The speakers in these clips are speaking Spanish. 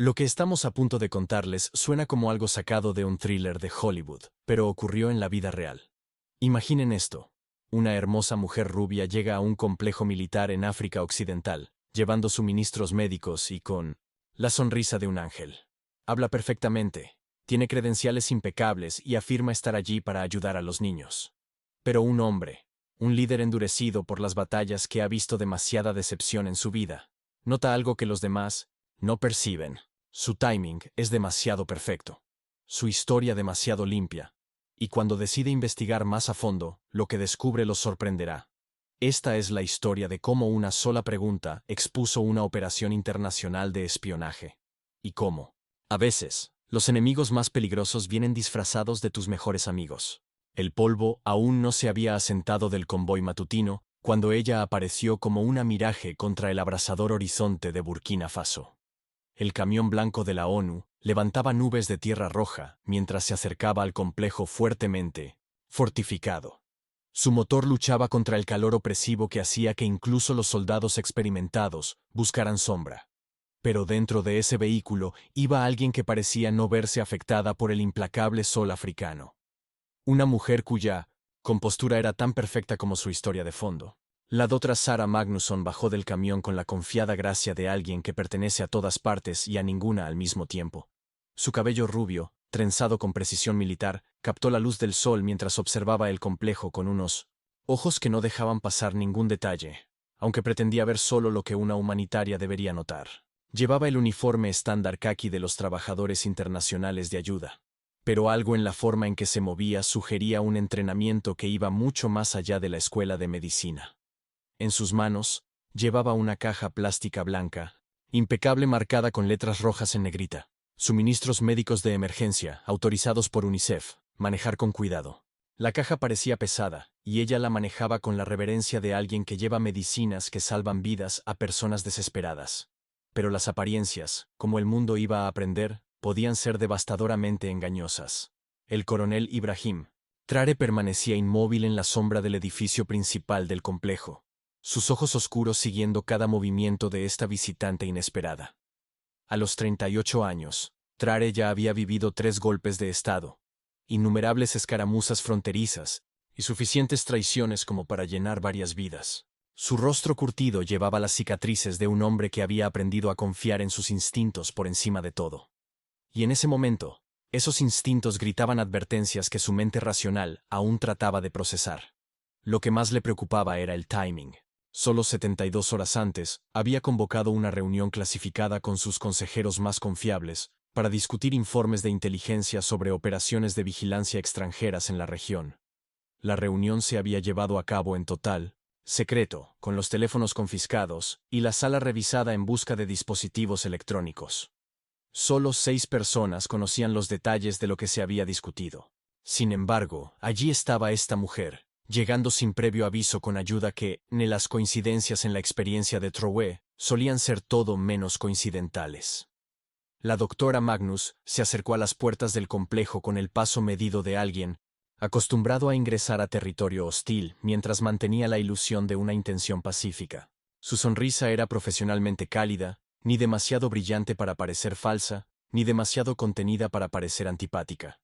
Lo que estamos a punto de contarles suena como algo sacado de un thriller de Hollywood, pero ocurrió en la vida real. Imaginen esto. Una hermosa mujer rubia llega a un complejo militar en África Occidental, llevando suministros médicos y con la sonrisa de un ángel. Habla perfectamente, tiene credenciales impecables y afirma estar allí para ayudar a los niños. Pero un hombre, un líder endurecido por las batallas que ha visto demasiada decepción en su vida, nota algo que los demás no perciben. Su timing es demasiado perfecto, su historia demasiado limpia, y cuando decide investigar más a fondo, lo que descubre los sorprenderá. Esta es la historia de cómo una sola pregunta expuso una operación internacional de espionaje. Y cómo, a veces, los enemigos más peligrosos vienen disfrazados de tus mejores amigos. El polvo aún no se había asentado del convoy matutino cuando ella apareció como una miraje contra el abrasador horizonte de Burkina Faso. El camión blanco de la ONU levantaba nubes de tierra roja mientras se acercaba al complejo fuertemente fortificado. Su motor luchaba contra el calor opresivo que hacía que incluso los soldados experimentados buscaran sombra. Pero dentro de ese vehículo iba alguien que parecía no verse afectada por el implacable sol africano. Una mujer cuya compostura era tan perfecta como su historia de fondo. La doctora Sarah Magnusson bajó del camión con la confiada gracia de alguien que pertenece a todas partes y a ninguna al mismo tiempo. Su cabello rubio, trenzado con precisión militar, captó la luz del sol mientras observaba el complejo con unos ojos que no dejaban pasar ningún detalle, aunque pretendía ver solo lo que una humanitaria debería notar. Llevaba el uniforme estándar caqui de los trabajadores internacionales de ayuda, pero algo en la forma en que se movía sugería un entrenamiento que iba mucho más allá de la escuela de medicina. En sus manos, llevaba una caja plástica blanca, impecable marcada con letras rojas en negrita. Suministros médicos de emergencia, autorizados por UNICEF, manejar con cuidado. La caja parecía pesada, y ella la manejaba con la reverencia de alguien que lleva medicinas que salvan vidas a personas desesperadas. Pero las apariencias, como el mundo iba a aprender, podían ser devastadoramente engañosas. El coronel Ibrahim Traore permanecía inmóvil en la sombra del edificio principal del complejo, sus ojos oscuros siguiendo cada movimiento de esta visitante inesperada. A los 38 años, Traore ya había vivido 3 golpes de estado, innumerables escaramuzas fronterizas y suficientes traiciones como para llenar varias vidas. Su rostro curtido llevaba las cicatrices de un hombre que había aprendido a confiar en sus instintos por encima de todo. Y en ese momento, esos instintos gritaban advertencias que su mente racional aún trataba de procesar. Lo que más le preocupaba era el timing. Solo 72 horas antes, había convocado una reunión clasificada con sus consejeros más confiables para discutir informes de inteligencia sobre operaciones de vigilancia extranjeras en la región. La reunión se había llevado a cabo en total secreto, con los teléfonos confiscados y la sala revisada en busca de dispositivos electrónicos. Solo 6 personas conocían los detalles de lo que se había discutido. Sin embargo, allí estaba esta mujer, llegando sin previo aviso con ayuda que, las coincidencias en la experiencia de Traore, solían ser todo menos coincidentales. La doctora Magnus se acercó a las puertas del complejo con el paso medido de alguien acostumbrado a ingresar a territorio hostil mientras mantenía la ilusión de una intención pacífica. Su sonrisa era profesionalmente cálida, ni demasiado brillante para parecer falsa, ni demasiado contenida para parecer antipática.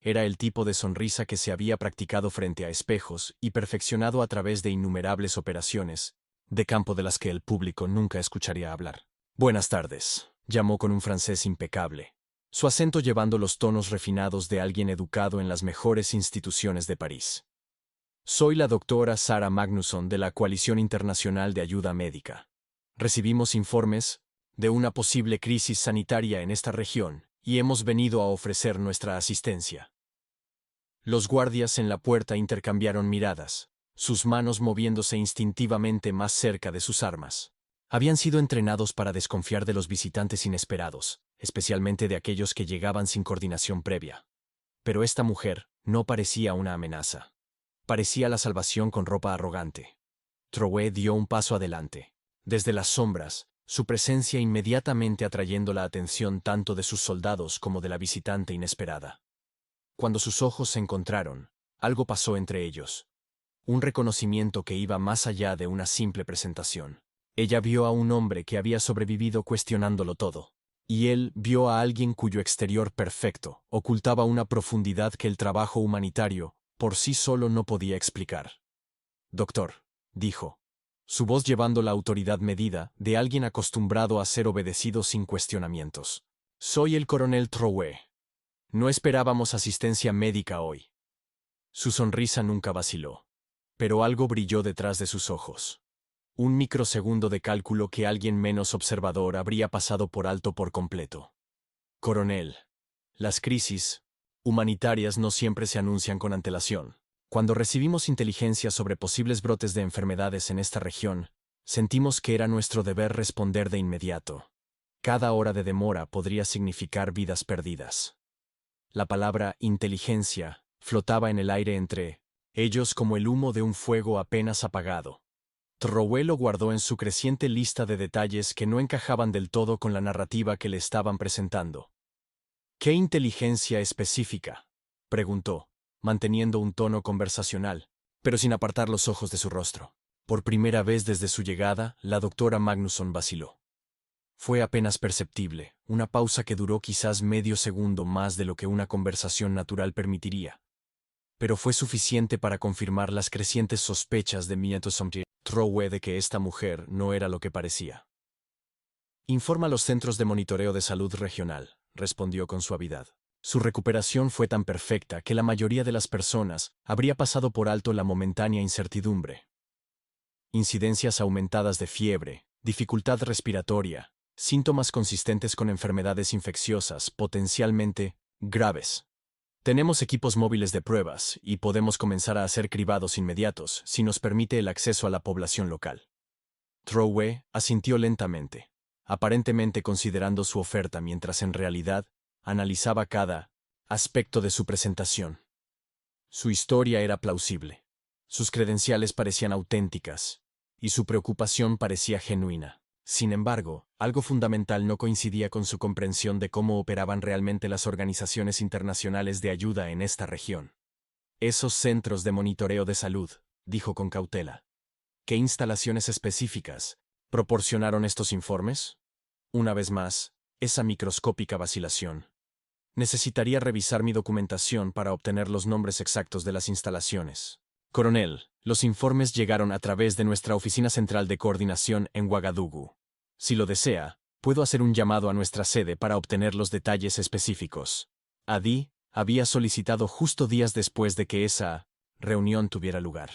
Era el tipo de sonrisa que se había practicado frente a espejos y perfeccionado a través de innumerables operaciones, de campo de las que el público nunca escucharía hablar. «Buenas tardes», llamó con un francés impecable, su acento llevando los tonos refinados de alguien educado en las mejores instituciones de París. «Soy la doctora Sarah Magnusson de la Coalición Internacional de Ayuda Médica. Recibimos informes de una posible crisis sanitaria en esta región y hemos venido a ofrecer nuestra asistencia». Los guardias en la puerta intercambiaron miradas, sus manos moviéndose instintivamente más cerca de sus armas. Habían sido entrenados para desconfiar de los visitantes inesperados, especialmente de aquellos que llegaban sin coordinación previa. Pero esta mujer no parecía una amenaza. Parecía la salvación con ropa arrogante. Traore dio un paso adelante. Desde las sombras, su presencia inmediatamente atrayendo la atención tanto de sus soldados como de la visitante inesperada. Cuando sus ojos se encontraron, algo pasó entre ellos. Un reconocimiento que iba más allá de una simple presentación. Ella vio a un hombre que había sobrevivido cuestionándolo todo. Y él vio a alguien cuyo exterior perfecto ocultaba una profundidad que el trabajo humanitario por sí solo no podía explicar. Doctor, dijo, su voz llevando la autoridad medida de alguien acostumbrado a ser obedecido sin cuestionamientos. Soy el coronel Trouet. No esperábamos asistencia médica hoy. Su sonrisa nunca vaciló, pero algo brilló detrás de sus ojos. Un microsegundo de cálculo que alguien menos observador habría pasado por alto por completo. Coronel, las crisis humanitarias no siempre se anuncian con antelación. Cuando recibimos inteligencia sobre posibles brotes de enfermedades en esta región, sentimos que era nuestro deber responder de inmediato. Cada hora de demora podría significar vidas perdidas. La palabra inteligencia flotaba en el aire entre ellos como el humo de un fuego apenas apagado. Trouet lo guardó en su creciente lista de detalles que no encajaban del todo con la narrativa que le estaban presentando. ¿Qué inteligencia específica?, preguntó, manteniendo un tono conversacional, pero sin apartar los ojos de su rostro. Por primera vez desde su llegada, la doctora Magnusson vaciló. Fue apenas perceptible, una pausa que duró quizás medio segundo más de lo que una conversación natural permitiría. Pero fue suficiente para confirmar las crecientes sospechas de Trouet de que esta mujer no era lo que parecía. Informa a los centros de monitoreo de salud regional, respondió con suavidad. Su recuperación fue tan perfecta que la mayoría de las personas habría pasado por alto la momentánea incertidumbre. Incidencias aumentadas de fiebre, dificultad respiratoria, síntomas consistentes con enfermedades infecciosas potencialmente graves. Tenemos equipos móviles de pruebas y podemos comenzar a hacer cribados inmediatos si nos permite el acceso a la población local. Trouet asintió lentamente, aparentemente considerando su oferta mientras en realidad analizaba cada aspecto de su presentación. Su historia era plausible, sus credenciales parecían auténticas, y su preocupación parecía genuina. Sin embargo, algo fundamental no coincidía con su comprensión de cómo operaban realmente las organizaciones internacionales de ayuda en esta región. Esos centros de monitoreo de salud, dijo con cautela. ¿Qué instalaciones específicas proporcionaron estos informes? Una vez más, esa microscópica vacilación. Necesitaría revisar mi documentación para obtener los nombres exactos de las instalaciones. Coronel, los informes llegaron a través de nuestra oficina central de coordinación en Ouagadougou. Si lo desea, puedo hacer un llamado a nuestra sede para obtener los detalles específicos. Adi había solicitado justo días después de que esa reunión tuviera lugar.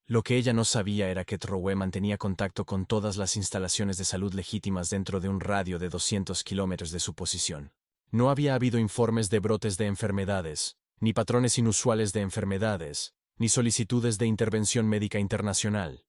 Lo que ella no sabía era que Trouet mantenía contacto con todas las instalaciones de salud legítimas dentro de un radio de 200 kilómetros de su posición. No había habido informes de brotes de enfermedades, ni patrones inusuales de enfermedades, ni solicitudes de intervención médica internacional.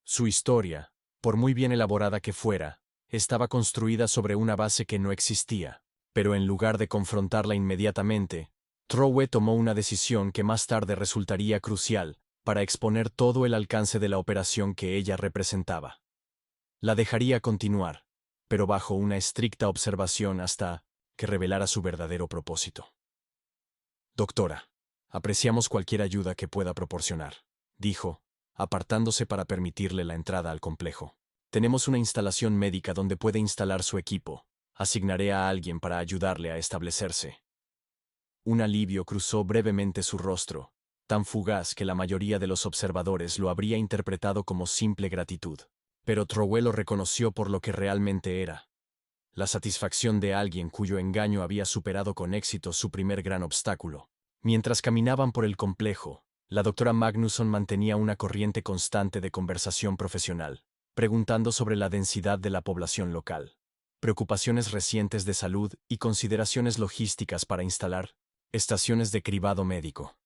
Su historia, por muy bien elaborada que fuera, estaba construida sobre una base que no existía. Pero en lugar de confrontarla inmediatamente, Trouet tomó una decisión que más tarde resultaría crucial para exponer todo el alcance de la operación que ella representaba. La dejaría continuar, pero bajo una estricta observación hasta que revelara su verdadero propósito. Doctora, apreciamos cualquier ayuda que pueda proporcionar, dijo, apartándose para permitirle la entrada al complejo. Tenemos una instalación médica donde puede instalar su equipo. Asignaré a alguien para ayudarle a establecerse. Un alivio cruzó brevemente su rostro, tan fugaz que la mayoría de los observadores lo habría interpretado como simple gratitud. Pero Trouet lo reconoció por lo que realmente era. La satisfacción de alguien cuyo engaño había superado con éxito su primer gran obstáculo. Mientras caminaban por el complejo, la doctora Magnusson mantenía una corriente constante de conversación profesional, preguntando sobre la densidad de la población local, preocupaciones recientes de salud y consideraciones logísticas para instalar estaciones de cribado médico.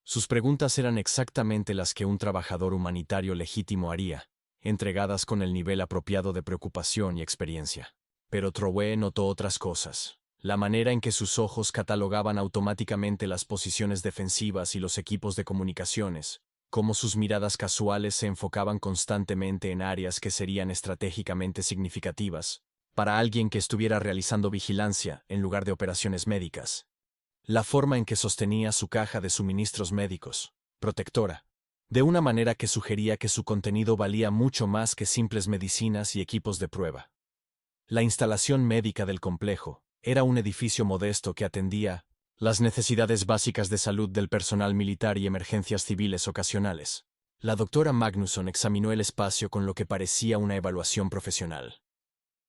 Sus preguntas eran exactamente las que un trabajador humanitario legítimo haría, entregadas con el nivel apropiado de preocupación y experiencia. Pero Trouet notó otras cosas. La manera en que sus ojos catalogaban automáticamente las posiciones defensivas y los equipos de comunicaciones, cómo sus miradas casuales se enfocaban constantemente en áreas que serían estratégicamente significativas, para alguien que estuviera realizando vigilancia en lugar de operaciones médicas. La forma en que sostenía su caja de suministros médicos, protectora, de una manera que sugería que su contenido valía mucho más que simples medicinas y equipos de prueba. La instalación médica del complejo era un edificio modesto que atendía las necesidades básicas de salud del personal militar y emergencias civiles ocasionales. La doctora Magnusson examinó el espacio con lo que parecía una evaluación profesional.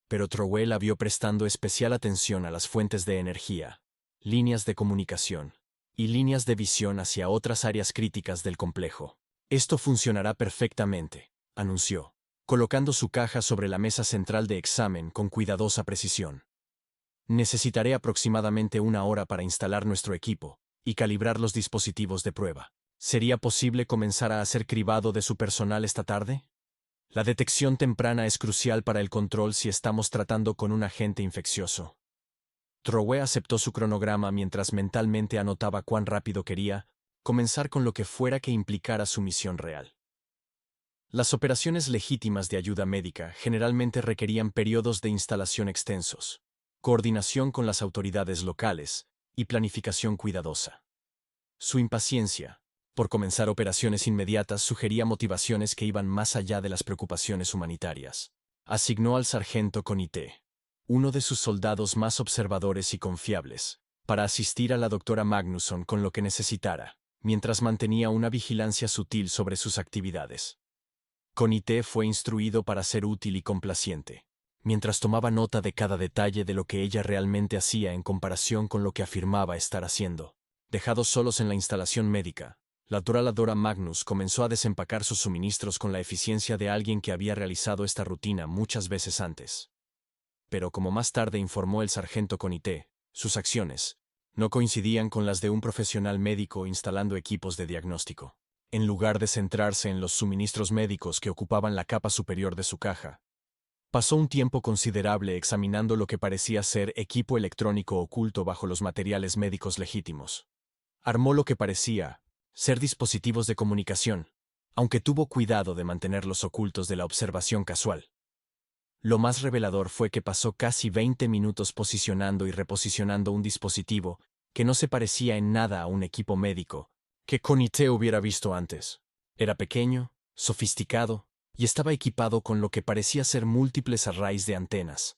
Pero Trowell la vio prestando especial atención a las fuentes de energía, líneas de comunicación y líneas de visión hacia otras áreas críticas del complejo. Esto funcionará perfectamente, anunció, colocando su caja sobre la mesa central de examen con cuidadosa precisión. Necesitaré aproximadamente 1 hora para instalar nuestro equipo y calibrar los dispositivos de prueba. ¿Sería posible comenzar a hacer cribado de su personal esta tarde? La detección temprana es crucial para el control si estamos tratando con un agente infeccioso. Trowell aceptó su cronograma mientras mentalmente anotaba cuán rápido quería comenzar con lo que fuera que implicara su misión real. Las operaciones legítimas de ayuda médica generalmente requerían periodos de instalación extensos, coordinación con las autoridades locales y planificación cuidadosa. Su impaciencia por comenzar operaciones inmediatas sugería motivaciones que iban más allá de las preocupaciones humanitarias. Asignó al sargento Conité, uno de sus soldados más observadores y confiables, para asistir a la doctora Magnusson con lo que necesitara, mientras mantenía una vigilancia sutil sobre sus actividades. Conité fue instruido para ser útil y complaciente, mientras tomaba nota de cada detalle de lo que ella realmente hacía en comparación con lo que afirmaba estar haciendo. Dejados solos en la instalación médica, la doctora Magnus comenzó a desempacar sus suministros con la eficiencia de alguien que había realizado esta rutina muchas veces antes. Pero como más tarde informó el sargento Conité, sus acciones no coincidían con las de un profesional médico instalando equipos de diagnóstico. En lugar de centrarse en los suministros médicos que ocupaban la capa superior de su caja, pasó un tiempo considerable examinando lo que parecía ser equipo electrónico oculto bajo los materiales médicos legítimos. Armó lo que parecía ser dispositivos de comunicación, aunque tuvo cuidado de mantenerlos ocultos de la observación casual. Lo más revelador fue que pasó casi 20 minutos posicionando y reposicionando un dispositivo que no se parecía en nada a un equipo médico que Conité hubiera visto antes. Era pequeño, sofisticado, y estaba equipado con lo que parecía ser múltiples arrays de antenas,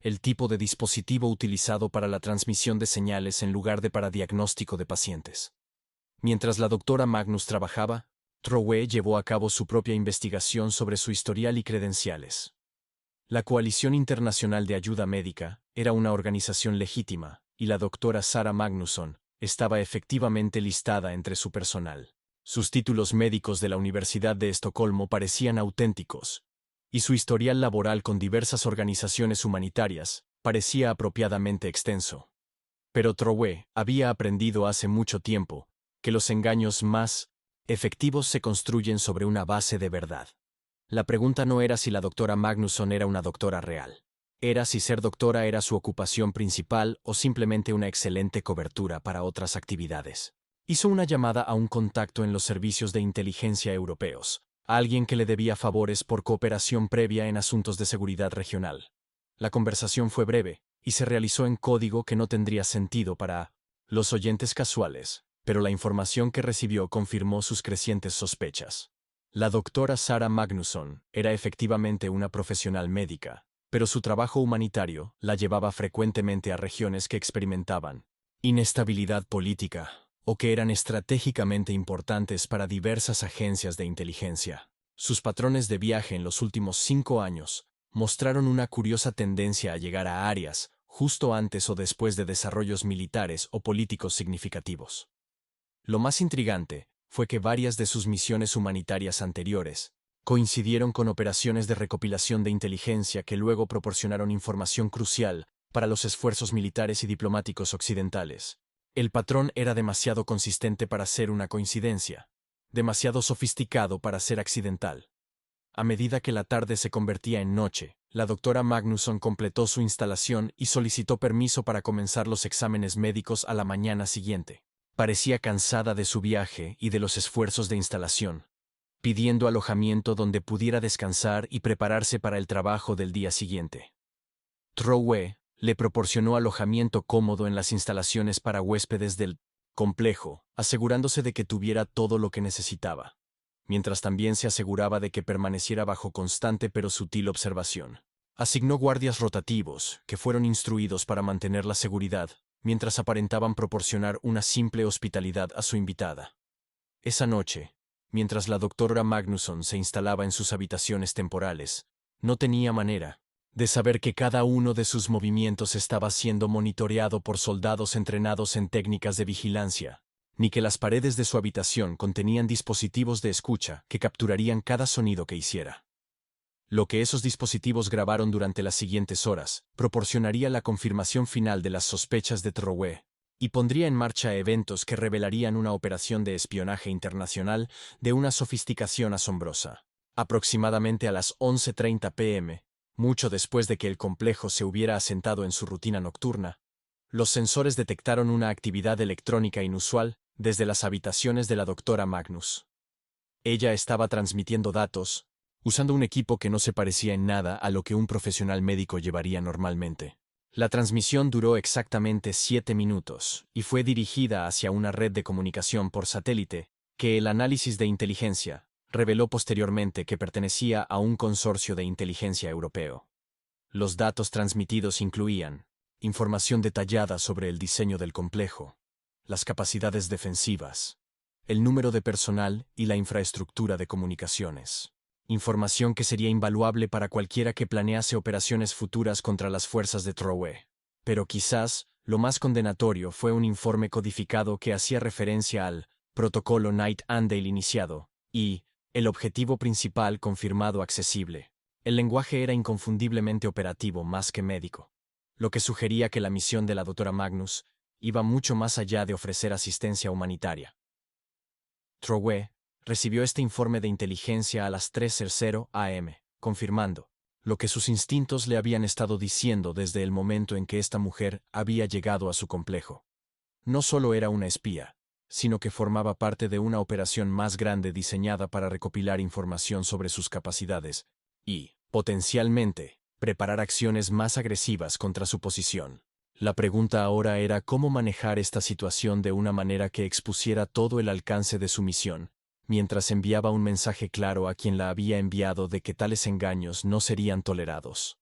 el tipo de dispositivo utilizado para la transmisión de señales en lugar de para diagnóstico de pacientes. Mientras la doctora Magnus trabajaba, Trowell llevó a cabo su propia investigación sobre su historial y credenciales. La Coalición Internacional de Ayuda Médica era una organización legítima, y la doctora Sarah Magnusson estaba efectivamente listada entre su personal. Sus títulos médicos de la Universidad de Estocolmo parecían auténticos, y su historial laboral con diversas organizaciones humanitarias parecía apropiadamente extenso. Pero Trowell había aprendido hace mucho tiempo que los engaños más efectivos se construyen sobre una base de verdad. La pregunta no era si la doctora Magnusson era una doctora real. Era si ser doctora era su ocupación principal o simplemente una excelente cobertura para otras actividades. Hizo una llamada a un contacto en los servicios de inteligencia europeos, a alguien que le debía favores por cooperación previa en asuntos de seguridad regional. La conversación fue breve, y se realizó en código que no tendría sentido para los oyentes casuales, pero la información que recibió confirmó sus crecientes sospechas. La doctora Sarah Magnusson era efectivamente una profesional médica, pero su trabajo humanitario la llevaba frecuentemente a regiones que experimentaban inestabilidad política o que eran estratégicamente importantes para diversas agencias de inteligencia. Sus patrones de viaje en los últimos 5 años mostraron una curiosa tendencia a llegar a áreas justo antes o después de desarrollos militares o políticos significativos. Lo más intrigante fue que varias de sus misiones humanitarias anteriores coincidieron con operaciones de recopilación de inteligencia que luego proporcionaron información crucial para los esfuerzos militares y diplomáticos occidentales. El patrón era demasiado consistente para ser una coincidencia, demasiado sofisticado para ser accidental. A medida que la tarde se convertía en noche, la doctora Magnusson completó su instalación y solicitó permiso para comenzar los exámenes médicos a la mañana siguiente. Parecía cansada de su viaje y de los esfuerzos de instalación, pidiendo alojamiento donde pudiera descansar y prepararse para el trabajo del día siguiente. Trowell le proporcionó alojamiento cómodo en las instalaciones para huéspedes del complejo, asegurándose de que tuviera todo lo que necesitaba, mientras también se aseguraba de que permaneciera bajo constante pero sutil observación. Asignó guardias rotativos, que fueron instruidos para mantener la seguridad, mientras aparentaban proporcionar una simple hospitalidad a su invitada. Esa noche, mientras la doctora Magnusson se instalaba en sus habitaciones temporales, no tenía manera de saber que cada uno de sus movimientos estaba siendo monitoreado por soldados entrenados en técnicas de vigilancia, ni que las paredes de su habitación contenían dispositivos de escucha que capturarían cada sonido que hiciera. Lo que esos dispositivos grabaron durante las siguientes horas proporcionaría la confirmación final de las sospechas de Trowe y pondría en marcha eventos que revelarían una operación de espionaje internacional de una sofisticación asombrosa. Aproximadamente a las 11:30 p.m., mucho después de que el complejo se hubiera asentado en su rutina nocturna, los sensores detectaron una actividad electrónica inusual desde las habitaciones de la doctora Magnus. Ella estaba transmitiendo datos, usando un equipo que no se parecía en nada a lo que un profesional médico llevaría normalmente. La transmisión duró exactamente 7 minutos y fue dirigida hacia una red de comunicación por satélite que el análisis de inteligencia reveló posteriormente que pertenecía a un consorcio de inteligencia europeo. Los datos transmitidos incluían información detallada sobre el diseño del complejo, las capacidades defensivas, el número de personal y la infraestructura de comunicaciones. Información que sería invaluable para cualquiera que planease operaciones futuras contra las fuerzas de Trowe. Pero quizás, lo más condenatorio fue un informe codificado que hacía referencia al protocolo Night and Day iniciado, y el objetivo principal confirmado accesible. El lenguaje era inconfundiblemente operativo más que médico, lo que sugería que la misión de la doctora Magnus iba mucho más allá de ofrecer asistencia humanitaria. Trowe recibió este informe de inteligencia a las 3:00 am, confirmando lo que sus instintos le habían estado diciendo desde el momento en que esta mujer había llegado a su complejo. No solo era una espía, sino que formaba parte de una operación más grande diseñada para recopilar información sobre sus capacidades y, potencialmente, preparar acciones más agresivas contra su posición. La pregunta ahora era cómo manejar esta situación de una manera que expusiera todo el alcance de su misión, mientras enviaba un mensaje claro a quien la había enviado de que tales engaños no serían tolerados.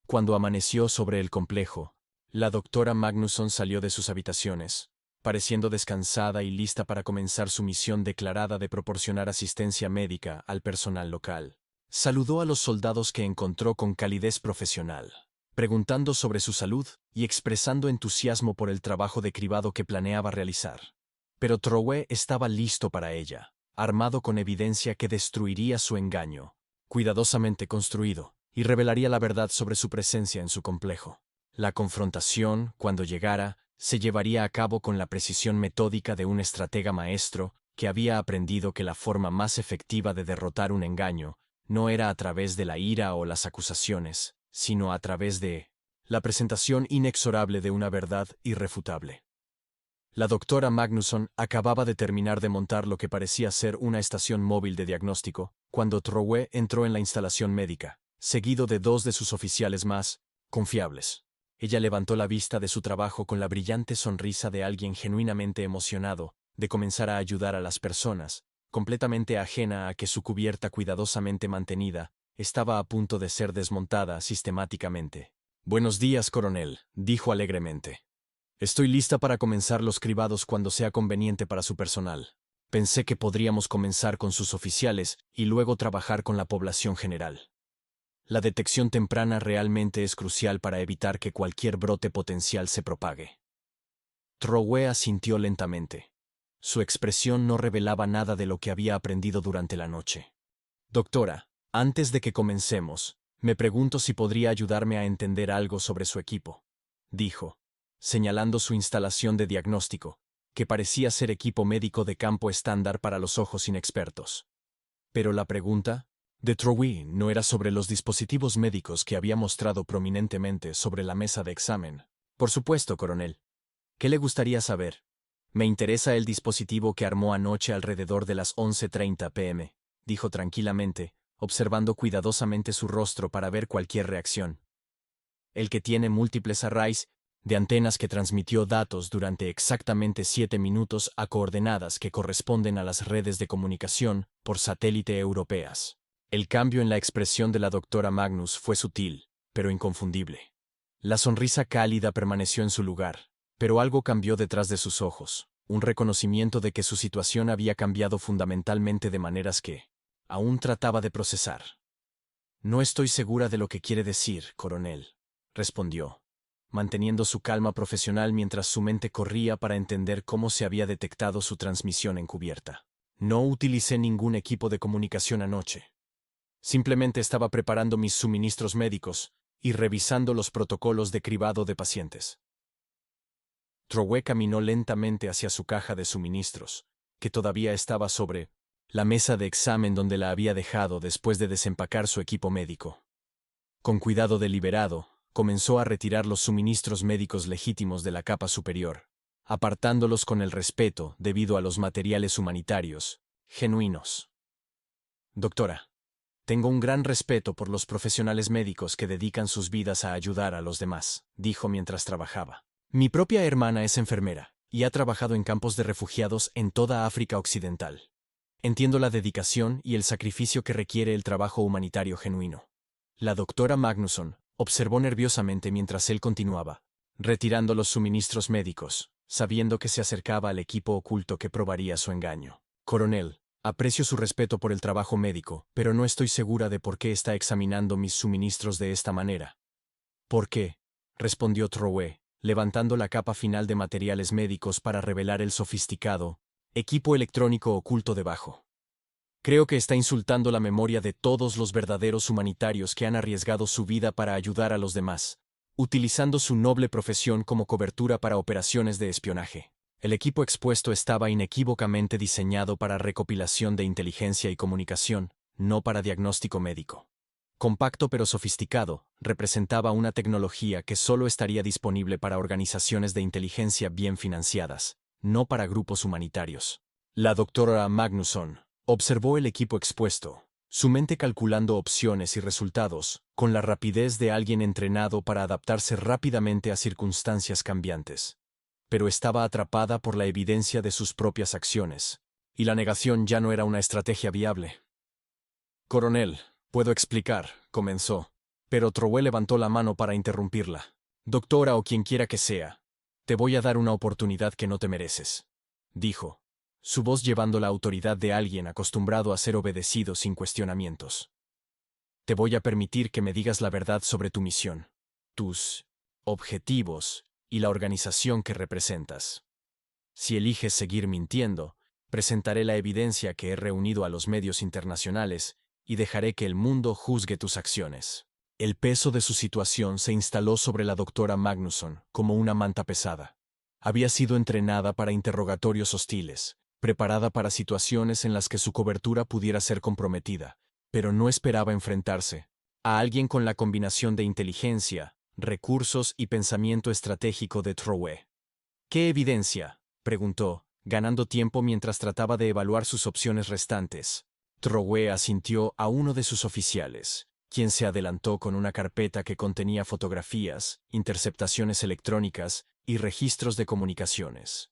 Cuando amaneció sobre el complejo, la doctora Magnusson salió de sus habitaciones, pareciendo descansada y lista para comenzar su misión declarada de proporcionar asistencia médica al personal local. Saludó a los soldados que encontró con calidez profesional, preguntando sobre su salud y expresando entusiasmo por el trabajo de cribado que planeaba realizar. Pero Trowe estaba listo para ella, armado con evidencia que destruiría su engaño, cuidadosamente construido, y revelaría la verdad sobre su presencia en su complejo. La confrontación, cuando llegara, se llevaría a cabo con la precisión metódica de un estratega maestro que había aprendido que la forma más efectiva de derrotar un engaño no era a través de la ira o las acusaciones, sino a través de la presentación inexorable de una verdad irrefutable. La doctora Magnusson acababa de terminar de montar lo que parecía ser una estación móvil de diagnóstico, cuando Trowe entró en la instalación médica, seguido de 2 de sus oficiales más confiables. Ella levantó la vista de su trabajo con la brillante sonrisa de alguien genuinamente emocionado de comenzar a ayudar a las personas, completamente ajena a que su cubierta cuidadosamente mantenida estaba a punto de ser desmontada sistemáticamente. «Buenos días, coronel», dijo alegremente. «Estoy lista para comenzar los cribados cuando sea conveniente para su personal. Pensé que podríamos comenzar con sus oficiales y luego trabajar con la población general. La detección temprana realmente es crucial para evitar que cualquier brote potencial se propague». Trowe asintió lentamente. Su expresión no revelaba nada de lo que había aprendido durante la noche. «Doctora, antes de que comencemos, me pregunto si podría ayudarme a entender algo sobre su equipo», dijo, señalando su instalación de diagnóstico, que parecía ser equipo médico de campo estándar para los ojos inexpertos. Pero la pregunta de Trowe no era sobre los dispositivos médicos que había mostrado prominentemente sobre la mesa de examen. «Por supuesto, coronel. ¿Qué le gustaría saber?» «Me interesa el dispositivo que armó anoche alrededor de las 11:30 p.m», dijo tranquilamente, observando cuidadosamente su rostro para ver cualquier reacción. «El que tiene múltiples arrays de antenas que transmitió datos durante exactamente 7 minutos a coordenadas que corresponden a las redes de comunicación por satélite europeas». El cambio en la expresión de la doctora Magnus fue sutil, pero inconfundible. La sonrisa cálida permaneció en su lugar, pero algo cambió detrás de sus ojos, un reconocimiento de que su situación había cambiado fundamentalmente de maneras que aún trataba de procesar. No estoy segura de lo que quiere decir, coronel, respondió, manteniendo su calma profesional mientras su mente corría para entender cómo se había detectado su transmisión encubierta. No utilicé ningún equipo de comunicación anoche. Simplemente estaba preparando mis suministros médicos y revisando los protocolos de cribado de pacientes. Trowey caminó lentamente hacia su caja de suministros, que todavía estaba sobre la mesa de examen donde la había dejado después de desempacar su equipo médico. Con cuidado deliberado, comenzó a retirar los suministros médicos legítimos de la capa superior, apartándolos con el respeto debido a los materiales humanitarios, genuinos. Doctora, tengo un gran respeto por los profesionales médicos que dedican sus vidas a ayudar a los demás, dijo mientras trabajaba. Mi propia hermana es enfermera y ha trabajado en campos de refugiados en toda África Occidental. Entiendo la dedicación y el sacrificio que requiere el trabajo humanitario genuino. La doctora Magnusson observó nerviosamente mientras él continuaba, retirando los suministros médicos, sabiendo que se acercaba al equipo oculto que probaría su engaño. Coronel, aprecio su respeto por el trabajo médico, pero no estoy segura de por qué está examinando mis suministros de esta manera. ¿Por qué?, respondió Trowey, levantando la capa final de materiales médicos para revelar el sofisticado equipo electrónico oculto debajo. Creo que está insultando la memoria de todos los verdaderos humanitarios que han arriesgado su vida para ayudar a los demás, utilizando su noble profesión como cobertura para operaciones de espionaje. El equipo expuesto estaba inequívocamente diseñado para recopilación de inteligencia y comunicación, no para diagnóstico médico. Compacto pero sofisticado, representaba una tecnología que solo estaría disponible para organizaciones de inteligencia bien financiadas, no para grupos humanitarios. La doctora Magnusson observó el equipo expuesto, su mente calculando opciones y resultados, con la rapidez de alguien entrenado para adaptarse rápidamente a circunstancias cambiantes. Pero estaba atrapada por la evidencia de sus propias acciones, y la negación ya no era una estrategia viable. Coronel, puedo explicar, comenzó, pero Trowey levantó la mano para interrumpirla. Doctora o quien quiera que sea, te voy a dar una oportunidad que no te mereces, dijo, su voz llevando la autoridad de alguien acostumbrado a ser obedecido sin cuestionamientos. Te voy a permitir que me digas la verdad sobre tu misión, tus objetivos y la organización que representas. Si eliges seguir mintiendo, presentaré la evidencia que he reunido a los medios internacionales y dejaré que el mundo juzgue tus acciones. El peso de su situación se instaló sobre la doctora Magnusson como una manta pesada. Había sido entrenada para interrogatorios hostiles, preparada para situaciones en las que su cobertura pudiera ser comprometida, pero no esperaba enfrentarse a alguien con la combinación de inteligencia, recursos y pensamiento estratégico de Trowey. ¿Qué evidencia?, preguntó, ganando tiempo mientras trataba de evaluar sus opciones restantes. Trowey asintió a uno de sus oficiales, quien se adelantó con una carpeta que contenía fotografías, interceptaciones electrónicas y registros de comunicaciones.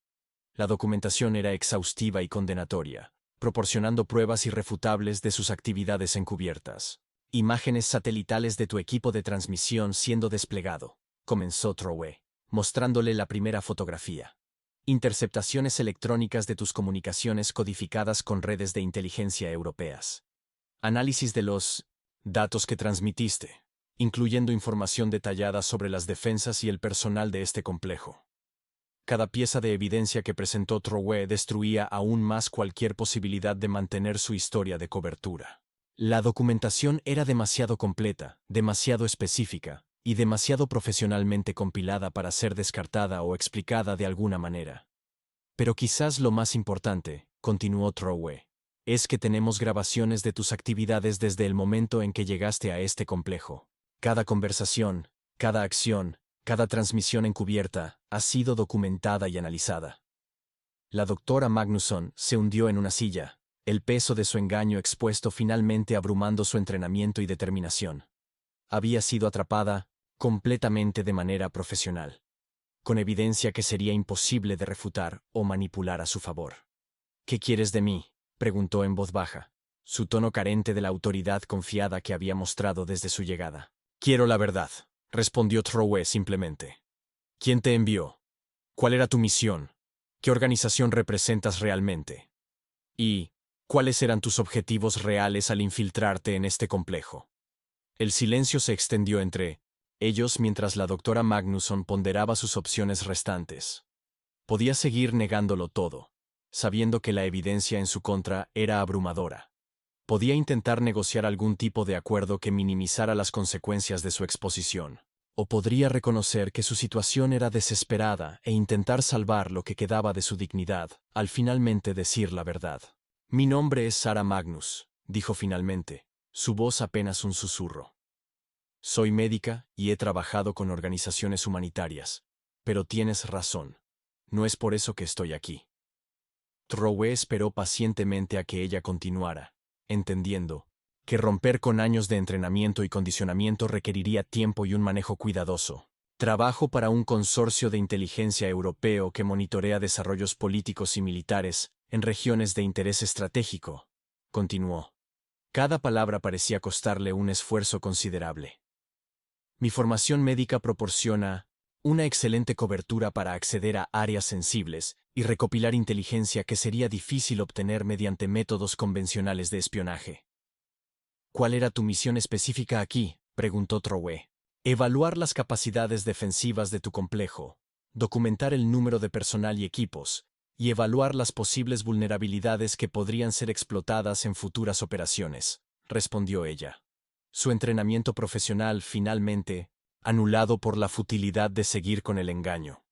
La documentación era exhaustiva y condenatoria, proporcionando pruebas irrefutables de sus actividades encubiertas. Imágenes satelitales de tu equipo de transmisión siendo desplegado, comenzó Trowey, mostrándole la primera fotografía. Interceptaciones electrónicas de tus comunicaciones codificadas con redes de inteligencia europeas. Análisis de los datos que transmitiste, incluyendo información detallada sobre las defensas y el personal de este complejo. Cada pieza de evidencia que presentó Trowey destruía aún más cualquier posibilidad de mantener su historia de cobertura. La documentación era demasiado completa, demasiado específica, y demasiado profesionalmente compilada para ser descartada o explicada de alguna manera. Pero quizás lo más importante, continuó Trowey, es que tenemos grabaciones de tus actividades desde el momento en que llegaste a este complejo. Cada conversación, cada acción, cada transmisión encubierta ha sido documentada y analizada. La doctora Magnusson se hundió en una silla, el peso de su engaño expuesto finalmente abrumando su entrenamiento y determinación. Había sido atrapada completamente de manera profesional, con evidencia que sería imposible de refutar o manipular a su favor. ¿Qué quieres de mí?, preguntó en voz baja, su tono carente de la autoridad confiada que había mostrado desde su llegada. Quiero la verdad, respondió Trowe simplemente. ¿Quién te envió? ¿Cuál era tu misión? ¿Qué organización representas realmente? ¿Y cuáles eran tus objetivos reales al infiltrarte en este complejo? El silencio se extendió entre ellos mientras la doctora Magnusson ponderaba sus opciones restantes. Podía seguir negándolo todo, sabiendo que la evidencia en su contra era abrumadora. Podía intentar negociar algún tipo de acuerdo que minimizara las consecuencias de su exposición. O podría reconocer que su situación era desesperada e intentar salvar lo que quedaba de su dignidad, al finalmente decir la verdad. Mi nombre es Sarah Magnus, dijo finalmente, su voz apenas un susurro. Soy médica y he trabajado con organizaciones humanitarias. Pero tienes razón. No es por eso que estoy aquí. Trowe esperó pacientemente a que ella continuara, entendiendo que romper con años de entrenamiento y condicionamiento requeriría tiempo y un manejo cuidadoso. Trabajo para un consorcio de inteligencia europeo que monitorea desarrollos políticos y militares en regiones de interés estratégico, continuó. Cada palabra parecía costarle un esfuerzo considerable. Mi formación médica proporciona una excelente cobertura para acceder a áreas sensibles y recopilar inteligencia que sería difícil obtener mediante métodos convencionales de espionaje. ¿Cuál era tu misión específica aquí?, preguntó Trowe. Evaluar las capacidades defensivas de tu complejo, documentar el número de personal y equipos, y evaluar las posibles vulnerabilidades que podrían ser explotadas en futuras operaciones, respondió ella. Su entrenamiento profesional, finalmente, anulado por la futilidad de seguir con el engaño.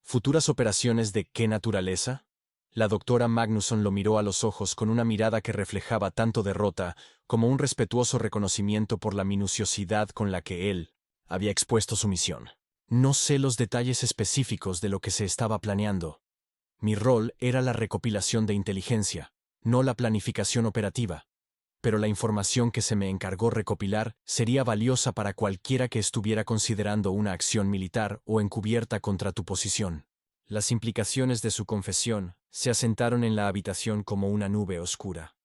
¿Futuras operaciones de qué naturaleza? La doctora Magnusson lo miró a los ojos con una mirada que reflejaba tanto derrota como un respetuoso reconocimiento por la minuciosidad con la que él había expuesto su misión. No sé los detalles específicos de lo que se estaba planeando. Mi rol era la recopilación de inteligencia, no la planificación operativa. Pero la información que se me encargó recopilar sería valiosa para cualquiera que estuviera considerando una acción militar o encubierta contra tu posición. Las implicaciones de su confesión se asentaron en la habitación como una nube oscura.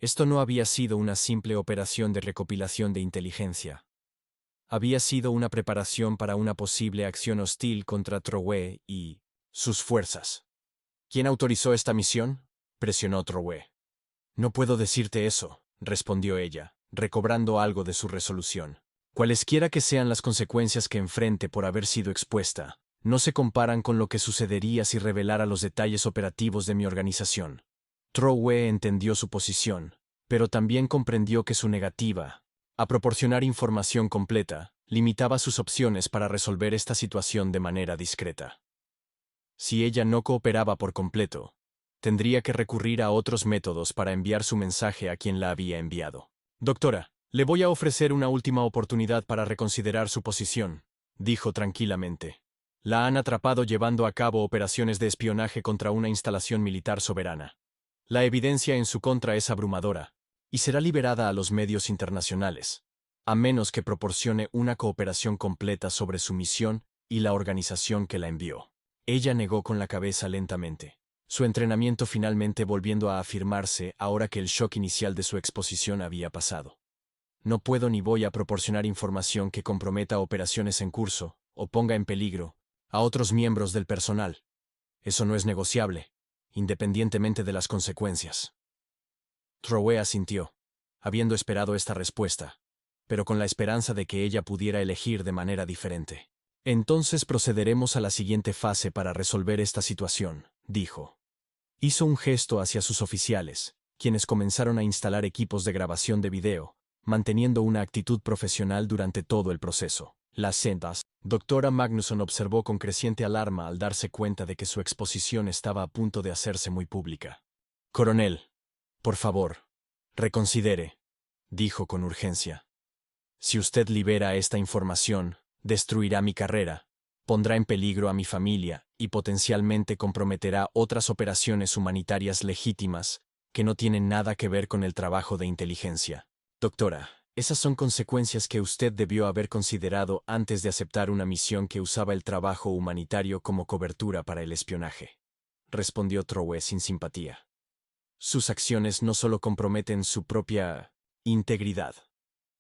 Esto no había sido una simple operación de recopilación de inteligencia. Había sido una preparación para una posible acción hostil contra Trowe y sus fuerzas. ¿Quién autorizó esta misión?, presionó Trowe. No puedo decirte eso, respondió ella, recobrando algo de su resolución. Cualesquiera que sean las consecuencias que enfrente por haber sido expuesta, no se comparan con lo que sucedería si revelara los detalles operativos de mi organización. Trowe entendió su posición, pero también comprendió que su negativa a proporcionar información completa limitaba sus opciones para resolver esta situación de manera discreta. Si ella no cooperaba por completo, tendría que recurrir a otros métodos para enviar su mensaje a quien la había enviado. Doctora, le voy a ofrecer una última oportunidad para reconsiderar su posición, dijo tranquilamente. La han atrapado llevando a cabo operaciones de espionaje contra una instalación militar soberana. La evidencia en su contra es abrumadora, y será liberada a los medios internacionales, a menos que proporcione una cooperación completa sobre su misión y la organización que la envió. Ella negó con la cabeza lentamente, su entrenamiento finalmente volviendo a afirmarse ahora que el shock inicial de su exposición había pasado. No puedo ni voy a proporcionar información que comprometa operaciones en curso o ponga en peligro a otros miembros del personal. Eso no es negociable, independientemente de las consecuencias. Trowe asintió, habiendo esperado esta respuesta, pero con la esperanza de que ella pudiera elegir de manera diferente. Entonces procederemos a la siguiente fase para resolver esta situación, dijo. Hizo un gesto hacia sus oficiales, quienes comenzaron a instalar equipos de grabación de video, manteniendo una actitud profesional durante todo el proceso. Las sendas. Doctora Magnusson observó con creciente alarma al darse cuenta de que su exposición estaba a punto de hacerse muy pública. Coronel, por favor, reconsidere, dijo con urgencia. Si usted libera esta información, destruirá mi carrera, pondrá en peligro a mi familia y potencialmente comprometerá otras operaciones humanitarias legítimas que no tienen nada que ver con el trabajo de inteligencia. Doctora, esas son consecuencias que usted debió haber considerado antes de aceptar una misión que usaba el trabajo humanitario como cobertura para el espionaje, respondió Trowe sin simpatía. Sus acciones no solo comprometen su propia integridad,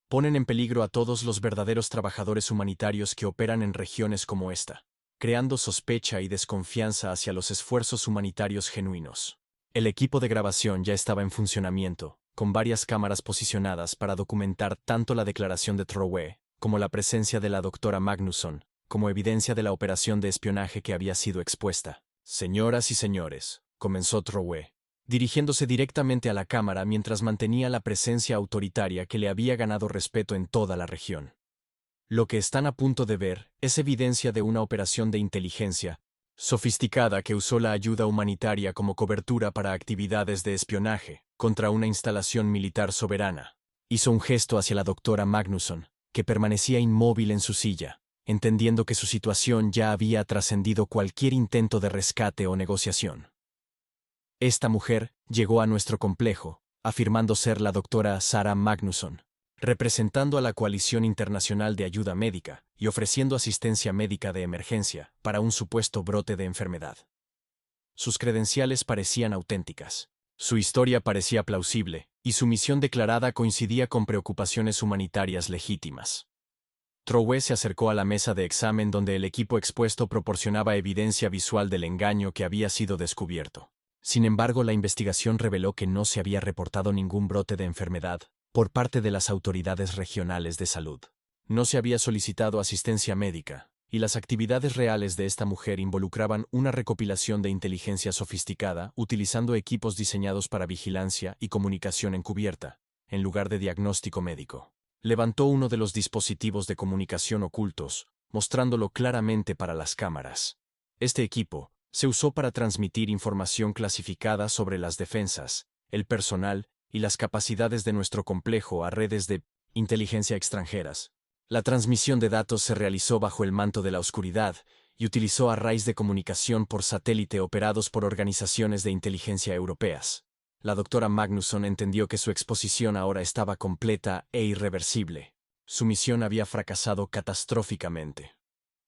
Ponen en peligro a todos los verdaderos trabajadores humanitarios que operan en regiones como esta, creando sospecha y desconfianza hacia los esfuerzos humanitarios genuinos. El equipo de grabación ya estaba en funcionamiento, con varias cámaras posicionadas para documentar tanto la declaración de Trowe como la presencia de la doctora Magnusson, como evidencia de la operación de espionaje que había sido expuesta. Señoras y señores, comenzó Trowe, dirigiéndose directamente a la cámara mientras mantenía la presencia autoritaria que le había ganado respeto en toda la región. Lo que están a punto de ver es evidencia de una operación de inteligencia sofisticada que usó la ayuda humanitaria como cobertura para actividades de espionaje contra una instalación militar soberana. Hizo un gesto hacia la doctora Magnusson, que permanecía inmóvil en su silla, entendiendo que su situación ya había trascendido cualquier intento de rescate o negociación. Esta mujer llegó a nuestro complejo, afirmando ser la doctora Sarah Magnusson, representando a la Coalición Internacional de Ayuda Médica y ofreciendo asistencia médica de emergencia para un supuesto brote de enfermedad. Sus credenciales parecían auténticas, su historia parecía plausible, y su misión declarada coincidía con preocupaciones humanitarias legítimas. Trowe se acercó a la mesa de examen donde el equipo expuesto proporcionaba evidencia visual del engaño que había sido descubierto. Sin embargo, la investigación reveló que no se había reportado ningún brote de enfermedad por parte de las autoridades regionales de salud. No se había solicitado asistencia médica, y las actividades reales de esta mujer involucraban una recopilación de inteligencia sofisticada utilizando equipos diseñados para vigilancia y comunicación encubierta, en lugar de diagnóstico médico. Levantó uno de los dispositivos de comunicación ocultos, mostrándolo claramente para las cámaras. Este equipo se usó para transmitir información clasificada sobre las defensas, el personal y las capacidades de nuestro complejo a redes de inteligencia extranjeras. La transmisión de datos se realizó bajo el manto de la oscuridad y utilizó arrays de comunicación por satélite operados por organizaciones de inteligencia europeas. La doctora Magnusson entendió que su exposición ahora estaba completa e irreversible. Su misión había fracasado catastróficamente.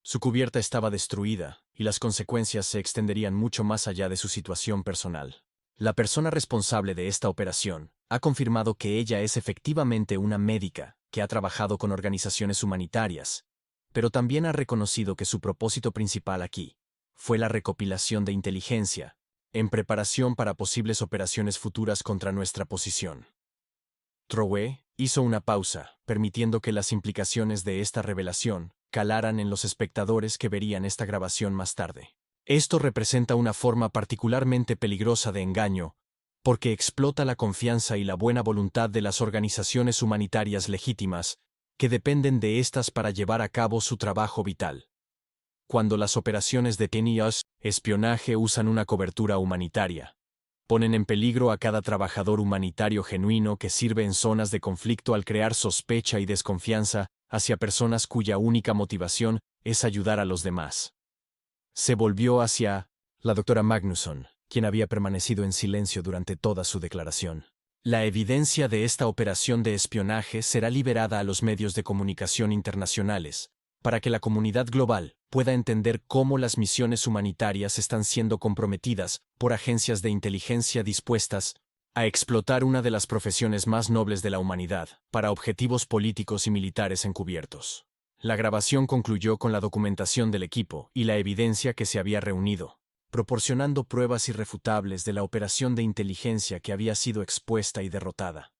Su cubierta estaba destruida, y las consecuencias se extenderían mucho más allá de su situación personal. La persona responsable de esta operación ha confirmado que ella es efectivamente una médica que ha trabajado con organizaciones humanitarias, pero también ha reconocido que su propósito principal aquí fue la recopilación de inteligencia, en preparación para posibles operaciones futuras contra nuestra posición. Trowe hizo una pausa, permitiendo que las implicaciones de esta revelación calaran en los espectadores que verían esta grabación más tarde. Esto representa una forma particularmente peligrosa de engaño, porque explota la confianza y la buena voluntad de las organizaciones humanitarias legítimas, que dependen de estas para llevar a cabo su trabajo vital. Cuando las operaciones de espionaje usan una cobertura humanitaria, ponen en peligro a cada trabajador humanitario genuino que sirve en zonas de conflicto al crear sospecha y desconfianza hacia personas cuya única motivación es ayudar a los demás. Se volvió hacia la doctora Magnusson, quien había permanecido en silencio durante toda su declaración. La evidencia de esta operación de espionaje será liberada a los medios de comunicación internacionales, para que la comunidad global pueda entender cómo las misiones humanitarias están siendo comprometidas por agencias de inteligencia dispuestas a explotar una de las profesiones más nobles de la humanidad para objetivos políticos y militares encubiertos. La grabación concluyó con la documentación del equipo y la evidencia que se había reunido, proporcionando pruebas irrefutables de la operación de inteligencia que había sido expuesta y derrotada.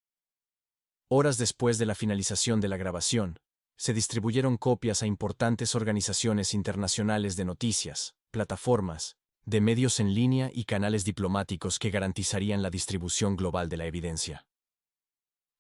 Horas después de la finalización de la grabación, se distribuyeron copias a importantes organizaciones internacionales de noticias, plataformas, de medios en línea y canales diplomáticos que garantizarían la distribución global de la evidencia.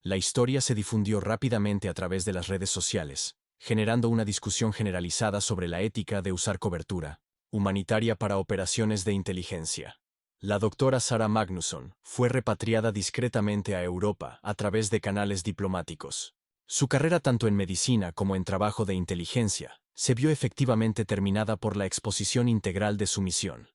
La historia se difundió rápidamente a través de las redes sociales, generando una discusión generalizada sobre la ética de usar cobertura humanitaria para operaciones de inteligencia. La doctora Sarah Magnusson fue repatriada discretamente a Europa a través de canales diplomáticos. Su carrera tanto en medicina como en trabajo de inteligencia se vio efectivamente terminada por la exposición integral de su misión.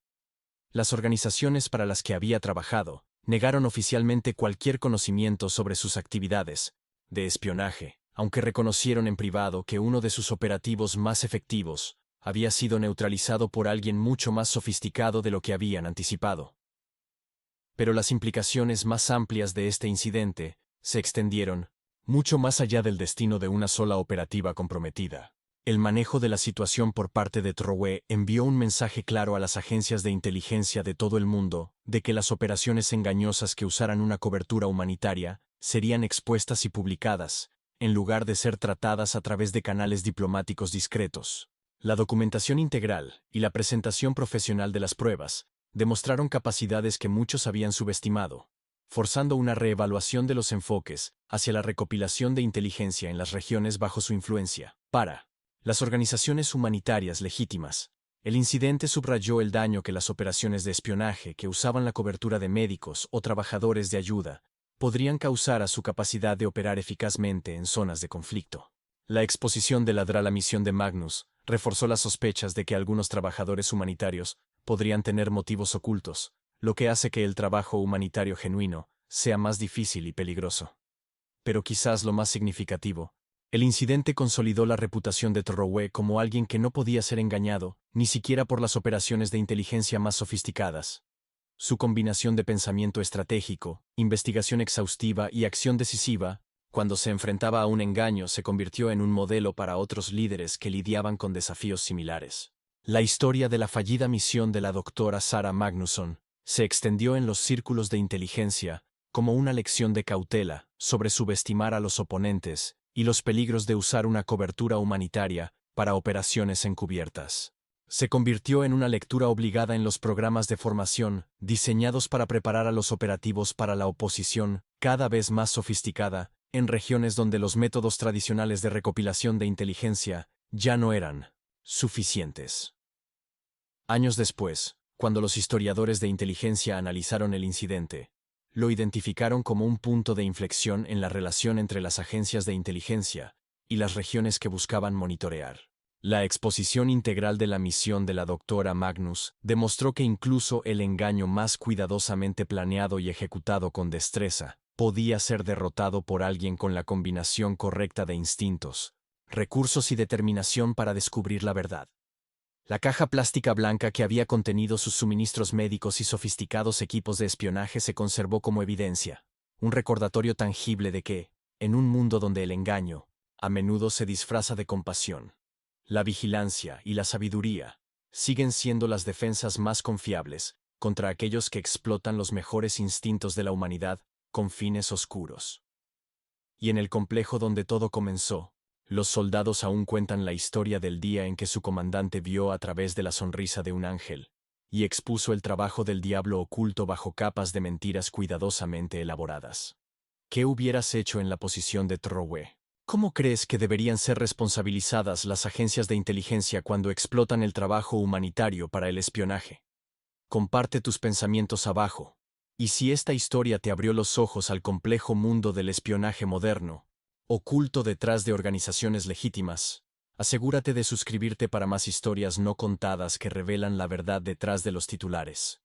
Las organizaciones para las que había trabajado negaron oficialmente cualquier conocimiento sobre sus actividades de espionaje, aunque reconocieron en privado que uno de sus operativos más efectivos había sido neutralizado por alguien mucho más sofisticado de lo que habían anticipado. Pero las implicaciones más amplias de este incidente se extendieron mucho más allá del destino de una sola operativa comprometida. El manejo de la situación por parte de Trowe envió un mensaje claro a las agencias de inteligencia de todo el mundo de que las operaciones engañosas que usaran una cobertura humanitaria serían expuestas y publicadas, en lugar de ser tratadas a través de canales diplomáticos discretos. La documentación integral y la presentación profesional de las pruebas demostraron capacidades que muchos habían subestimado, forzando una reevaluación de los enfoques hacia la recopilación de inteligencia en las regiones bajo su influencia. Para las organizaciones humanitarias legítimas, el incidente subrayó el daño que las operaciones de espionaje que usaban la cobertura de médicos o trabajadores de ayuda podrían causar a su capacidad de operar eficazmente en zonas de conflicto. La exposición de la misión de Magnus reforzó las sospechas de que algunos trabajadores humanitarios podrían tener motivos ocultos, lo que hace que el trabajo humanitario genuino sea más difícil y peligroso. Pero quizás lo más significativo, el incidente consolidó la reputación de Trowe como alguien que no podía ser engañado, ni siquiera por las operaciones de inteligencia más sofisticadas. Su combinación de pensamiento estratégico, investigación exhaustiva y acción decisiva, cuando se enfrentaba a un engaño, se convirtió en un modelo para otros líderes que lidiaban con desafíos similares. La historia de la fallida misión de la doctora Sarah Magnusson se extendió en los círculos de inteligencia como una lección de cautela sobre subestimar a los oponentes y los peligros de usar una cobertura humanitaria para operaciones encubiertas. Se convirtió en una lectura obligada en los programas de formación diseñados para preparar a los operativos para la oposición, cada vez más sofisticada, en regiones donde los métodos tradicionales de recopilación de inteligencia ya no eran suficientes. Años después, cuando los historiadores de inteligencia analizaron el incidente, lo identificaron como un punto de inflexión en la relación entre las agencias de inteligencia y las regiones que buscaban monitorear. La exposición integral de la misión de la doctora Magnus demostró que incluso el engaño más cuidadosamente planeado y ejecutado con destreza podía ser derrotado por alguien con la combinación correcta de instintos, recursos y determinación para descubrir la verdad. La caja plástica blanca que había contenido sus suministros médicos y sofisticados equipos de espionaje se conservó como evidencia, un recordatorio tangible de que, en un mundo donde el engaño a menudo se disfraza de compasión, la vigilancia y la sabiduría siguen siendo las defensas más confiables contra aquellos que explotan los mejores instintos de la humanidad con fines oscuros. Y en el complejo donde todo comenzó, los soldados aún cuentan la historia del día en que su comandante vio a través de la sonrisa de un ángel y expuso el trabajo del diablo oculto bajo capas de mentiras cuidadosamente elaboradas. ¿Qué hubieras hecho en la posición de Trowe? ¿Cómo crees que deberían ser responsabilizadas las agencias de inteligencia cuando explotan el trabajo humanitario para el espionaje? Comparte tus pensamientos abajo. Y si esta historia te abrió los ojos al complejo mundo del espionaje moderno, oculto detrás de organizaciones legítimas, asegúrate de suscribirte para más historias no contadas que revelan la verdad detrás de los titulares.